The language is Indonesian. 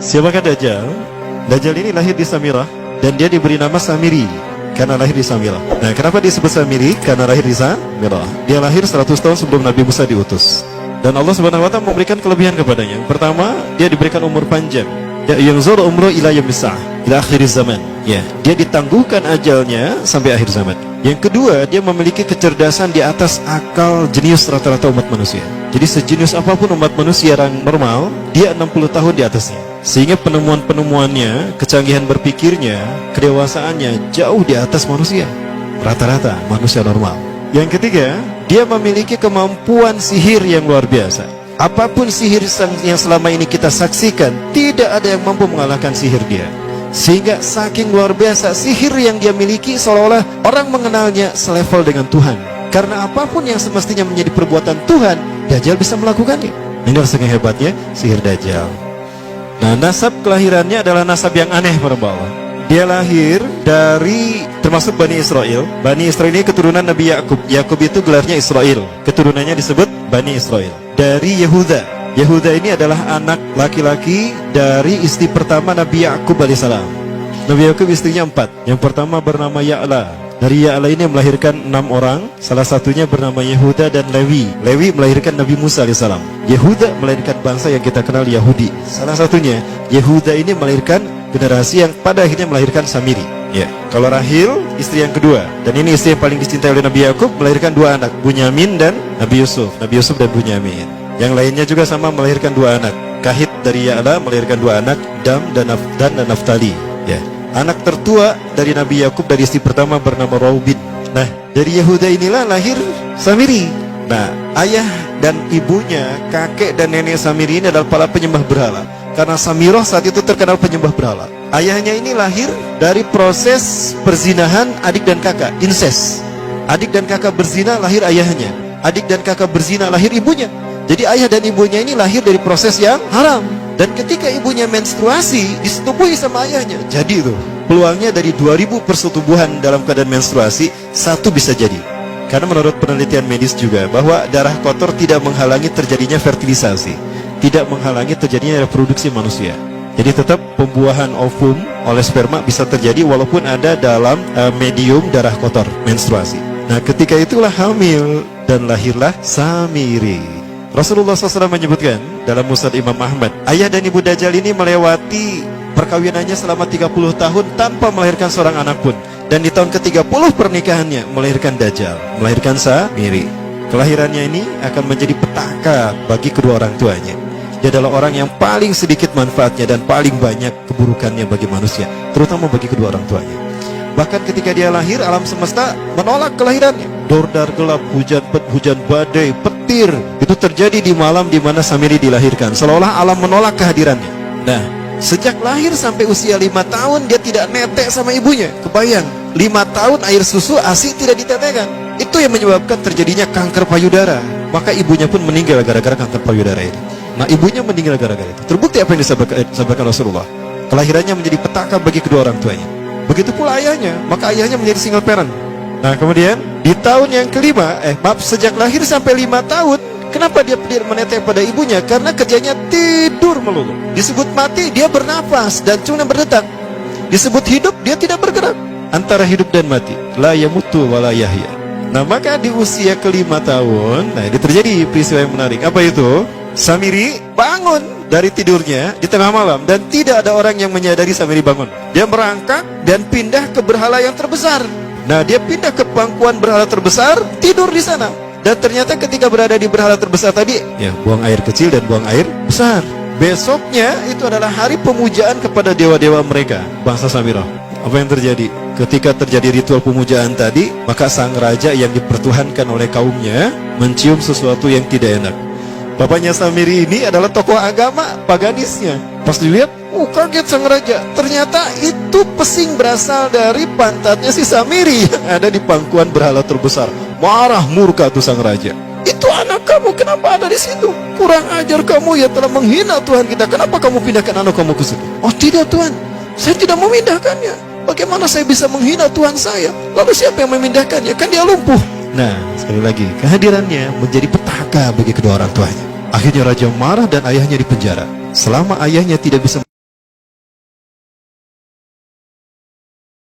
Siapakah Dajjal? Dajjal ini lahir di Samirah dan dia diberi nama Samiri karena lahir di Samirah. Nah, kenapa disebut Samiri? Karena lahir di Samirah. Dia lahir 100 tahun sebelum Nabi Musa diutus. Dan Allah Subhanahu wa taala memberikan kelebihan kepadanya. Pertama, dia diberikan umur panjang. Ya, yang zur umru ila yaumissaah, ila akhir zaman. Ya, dia ditangguhkan ajalnya sampai akhir zaman. Yang kedua, dia memiliki kecerdasan di atas akal jenius rata-rata umat manusia. Jadi sejenius apapun umat manusia yang normal, dia 60 tahun di atasnya. Sehingga penemuan-penemuannya, kecanggihan berpikirnya, kedewasaannya jauh di atas manusia rata-rata manusia normal. Yang ketiga, dia memiliki kemampuan sihir yang luar biasa. Apapun sihir yang selama ini kita saksikan, tidak ada yang mampu mengalahkan sihir dia. Sehingga saking luar biasa sihir yang dia miliki, seolah-olah orang mengenalnya selevel dengan Tuhan. Karena apapun yang semestinya menjadi perbuatan Tuhan, Dajjal bisa melakukannya. Ini saking hebatnya sihir Dajjal. Nah, nasab kelahirannya adalah nasab yang aneh para Allah. Dia lahir dari termasuk Bani Israel. Bani Israel ini keturunan Nabi Yakub. Yakub itu gelarnya Israel. Keturunannya disebut Bani Israel. Dari Yehuda. Yehuda ini adalah anak laki-laki dari istri pertama Nabi Yakub alaihissalam. Nabi Yakub istrinya 4. Yang pertama bernama Ya'la. Dari Ya'la ini melahirkan 6 orang. Salah satunya bernama Yehuda dan Lewi. Lewi melahirkan Nabi Musa alaihissalam. Yehuda melahirkan bangsa yang kita kenal Yahudi. Salah satunya Yehuda ini melahirkan generasi yang pada akhirnya melahirkan Samiri. Ya. Kalau Rahil istri yang kedua, dan ini istri yang paling dicintai oleh Nabi Yakub, melahirkan 2 anak, Bunyamin dan Nabi Yusuf. Nabi Yusuf dan Bunyamin. Yang lainnya juga sama melahirkan 2 anak. Kahit dari Ya'la melahirkan 2 anak, Dam dan Naftali. Ya. Anak tertua dari Nabi Yakub dari istri pertama bernama Raubin. Nah, dari Yehuda inilah lahir Samiri. Nah, ayah dan ibunya, kakek dan nenek Samiri ini adalah para penyembah berhala. Karena Samirah saat itu terkenal penyembah berhala. Ayahnya ini lahir dari proses perzinahan adik dan kakak, incest. Adik dan kakak berzina, lahir ayahnya. Adik dan kakak berzina, lahir ibunya. Jadi ayah dan ibunya ini lahir dari proses yang haram. Dan ketika ibunya menstruasi, disetubuhi sama ayahnya. Jadi itu peluangnya dari 2000 persetubuhan dalam keadaan menstruasi, 1 bisa jadi. Karena menurut penelitian medis juga, bahwa darah kotor tidak menghalangi terjadinya fertilisasi, tidak menghalangi terjadinya reproduksi manusia. Jadi tetap pembuahan ovum oleh sperma bisa terjadi walaupun ada dalam medium darah kotor, menstruasi. Nah, ketika itulah hamil dan lahirlah Samiri. Rasulullah SAW menyebutkan dalam Musnad Imam Ahmad, ayah dan ibu Dajjal ini melewati perkawinannya selama 30 tahun tanpa melahirkan seorang anak pun. Dan di tahun ke-30 pernikahannya melahirkan Dajjal, melahirkan Samiri. Kelahirannya ini akan menjadi petaka bagi kedua orang tuanya. Dia adalah orang yang paling sedikit manfaatnya dan paling banyak keburukannya bagi manusia, terutama bagi kedua orang tuanya. Bahkan ketika dia lahir, alam semesta menolak kelahirannya. Dordar gelap, hujan badai, petir, itu terjadi di malam di mana Samiri dilahirkan. Seolah-olah alam menolak kehadirannya. Nah, sejak lahir sampai usia 5 tahun dia tidak netek sama ibunya. Kebayang, 5 tahun air susu ASI tidak ditetekkan. Itu yang menyebabkan terjadinya kanker payudara. Maka ibunya pun meninggal gara-gara kanker payudara ini. Nah, ibunya meninggal gara-gara itu. Terbukti apa yang disampaikan Rasulullah. Kelahirannya menjadi petaka bagi kedua orang tuanya. Begitu pula ayahnya, maka ayahnya menjadi single parent. Nah, kemudian di tahun yang kelima, sejak lahir sampai 5 tahun, kenapa dia tidak menetek pada ibunya? Karena kerjanya tidur melulu. Disebut mati, dia bernafas dan cuma berdetak. Disebut hidup, dia tidak bergerak. Antara hidup dan mati, la yamutu wa la yahya. Nah, maka di usia ke-5 tahun, nah ini terjadi peristiwa yang menarik. Apa itu? Samiri bangun dari tidurnya di tengah malam dan tidak ada orang yang menyadari Samiri bangun. Dia merangkak dan pindah ke berhala yang terbesar. Nah, dia pindah ke pangkuan berhala terbesar, tidur di sana. Dan ternyata ketika berada di berhala terbesar tadi, ya buang air kecil dan buang air besar. Besoknya itu adalah hari pemujaan kepada dewa-dewa mereka, bangsa Samirah. Apa yang terjadi? Ketika terjadi ritual pemujaan tadi, maka sang raja yang dipertuhankan oleh kaumnya mencium sesuatu yang tidak enak. Bapaknya Samiri ini adalah tokoh agama paganisnya. Pas dilihat, kaget sang raja. Ternyata itu pesing berasal dari pantatnya si Samiri yang ada di pangkuan berhala terbesar. Marah murka tuh sang raja. Itu anak kamu, kenapa ada di situ? Kurang ajar kamu, ya telah menghina Tuhan kita. Kenapa kamu pindahkan anak kamu ke situ? Oh tidak Tuhan, saya tidak memindahkannya. Bagaimana saya bisa menghina Tuhan saya? Lalu siapa yang memindahkannya? Kan dia lumpuh. Nah, sekali lagi, kehadirannya menjadi petaka bagi kedua orang tuanya. Akhirnya raja marah dan ayahnya dipenjara. Selama ayahnya tidak bisa